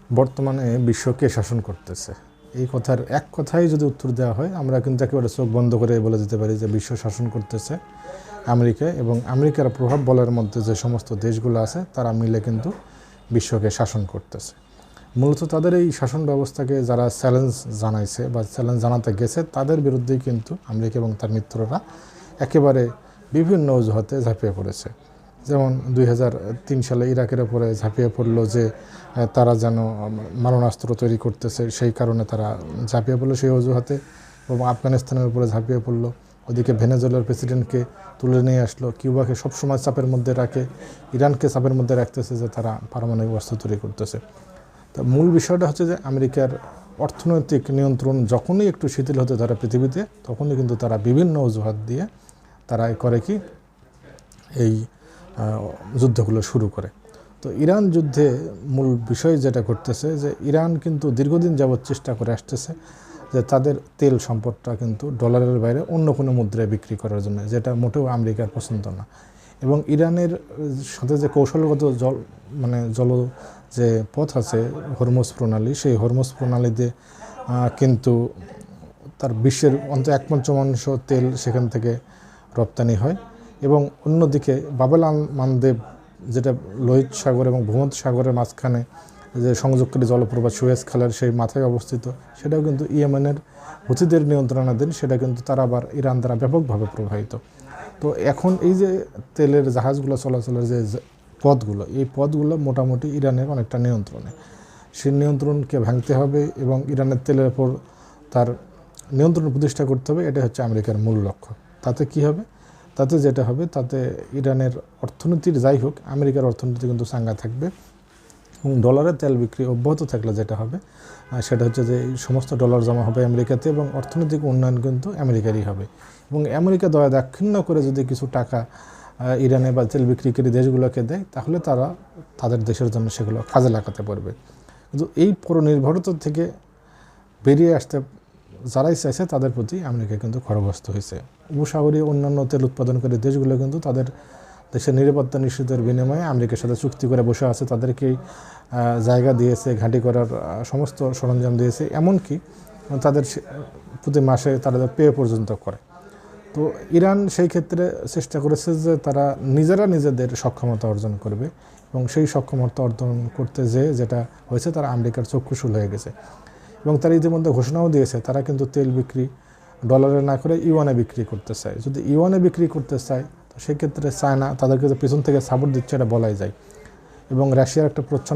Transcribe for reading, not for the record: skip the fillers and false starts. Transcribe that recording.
বর্তমানে বিশ্বকে শাসন করতেছে, এই কথার এক কথাই যদি উত্তর দেওয়া হয়, আমরা কিন্তু একেবারে চোখ বন্ধ করে বলে দিতে পারি যে বিশ্ব শাসন করতেছে আমেরিকা, এবং আমেরিকার প্রভাব বলের মধ্যে যে সমস্ত দেশগুলো আছে তারা মিলে কিন্তু বিশ্বকে শাসন করতেছে। মূলত তাদের এই শাসন ব্যবস্থাকে যারা চ্যালেঞ্জ জানাইছে বা চ্যালেঞ্জ জানাতে গেছে, তাদের বিরুদ্ধেই কিন্তু আমেরিকা এবং তার মিত্ররা একেবারে বিভিন্ন অজুহাতে ঝাঁপিয়ে পড়েছে। যেমন 2003 সালে ইরাকের ওপরে ঝাঁপিয়ে পড়লো যে তারা যেন মারণাস্ত্র তৈরি করতেছে, সেই কারণে তারা ঝাঁপিয়ে পড়লো সেই অজুহাতে, এবং আফগানিস্তানের উপরে ঝাঁপিয়ে পড়লো। ওদিকে ভেনেজুয়েলার প্রেসিডেন্টকে তুলে নিয়ে আসলো, কিউবাকে সবসময় চাপের মধ্যে রাখে, ইরানকে চাপের মধ্যে রাখতেছে যে তারা পারমাণবিক অস্ত্র তৈরি করতেছে। তো মূল বিষয়টা হচ্ছে যে আমেরিকার অর্থনৈতিক নিয়ন্ত্রণ যখনই একটু শিথিল হতে ধরে পৃথিবীতে, তখনই কিন্তু তারা বিভিন্ন অজুহাত দিয়ে তারা করে কি এই যুদ্ধগুলো শুরু করে। তো ইরান যুদ্ধে মূল বিষয় যেটা করতেছে যে ইরান কিন্তু দীর্ঘদিন যাবৎ চেষ্টা করে আসতেছে যে তাদের তেল সম্পদটা কিন্তু ডলারের বাইরে অন্য কোনো মুদ্রায় বিক্রি করার জন্য, যেটা মোটেও আমেরিকার পছন্দ না। এবং ইরানের সাথে যে কৌশলগত জল যে পথ আছে হরমুজ প্রণালী, সেই হরমুজ প্রণালীতে কিন্তু তার বিশ্বের অন্তত 1/5 তেল সেখান থেকে রপ্তানি হয়। এবং অন্যদিকে বাবেল মানদেব, যেটা লোহিত সাগর এবং ভূমধ্য সাগরের মাঝখানে যে সংযোগকারী জলপ্রপাত সুয়েজ খালের সেই মাথায় অবস্থিত, সেটাও কিন্তু ইয়েমেনের হুথিদের নিয়ন্ত্রণাধীন, সেটা কিন্তু তারা আবার ইরান দ্বারা ব্যাপকভাবে প্রভাবিত। তো এখন এই যে তেলের জাহাজগুলো চলাচলের যে পথগুলো, এই পথগুলো মোটামুটি ইরানের অনেকটা নিয়ন্ত্রণে। সেই নিয়ন্ত্রণকে ভাঙতে হবে এবং ইরানের তেলের ওপর তার নিয়ন্ত্রণ প্রতিষ্ঠা করতে হবে, এটা হচ্ছে আমেরিকার মূল লক্ষ্য। তাতে কি হবে? তাতে যেটা হবে, তাতে ইরানের অর্থনীতির যাই হোক, আমেরিকার অর্থনীতি কিন্তু চাঙ্গা থাকবে। এবং ডলারের তেল বিক্রি অব্যাহত থাকলে যেটা হবে সেটা হচ্ছে যে এই সমস্ত ডলার জমা হবে আমেরিকাতে, এবং অর্থনৈতিক উন্নয়ন কিন্তু আমেরিকারই হবে। এবং আমেরিকা দয়া দাক্ষিণ্য করে যদি কিছু টাকা ইরানে বা তেল বিক্রিকারী দেশগুলোকে দেয়, তাহলে তারা তাদের দেশের জন্য সেগুলো কাজে লাগাতে পারবে। কিন্তু এই পুরো নির্ভরতা থেকে বেরিয়ে আসতে যারাই চাইছে, তাদের প্রতি আমেরিকা কিন্তু খড়গহস্ত হয়েছে। উপসাগরীয় অন্যান্য তেল উৎপাদনকারী দেশগুলো কিন্তু তাদের দেশের নিরাপত্তা নিশ্চিতের বিনিময়ে আমেরিকার সাথে চুক্তি করে বসে আছে, তাদেরকেই জায়গা দিয়েছে, ঘাঁটি করার সমস্ত সরঞ্জাম দিয়েছে, এমনকি তাদের প্রতি মাসে তারা পে পর্যন্ত করে। তো ইরান সেই ক্ষেত্রে চেষ্টা করেছে যে তারা নিজেরা নিজেদের সক্ষমতা অর্জন করবে, এবং সেই সক্ষমতা অর্জন করতে যেটা হয়েছে, তারা আমেরিকার চক্ষুশূল হয়ে গেছে। এবং তারা ইতিমধ্যে ঘোষণাও দিয়েছে তারা কিন্তু তেল বিক্রি ডলারে না করে ইউয়ানে বিক্রি করতে চায়। যদি ইউয়ানে বিক্রি করতে চায়, তো সেক্ষেত্রে চায়না তাদেরকে পিছন থেকে সাপোর্ট দিচ্ছে, এটা বলাই যায়। এবং রাশিয়ার একটা প্রচ্ছন্ন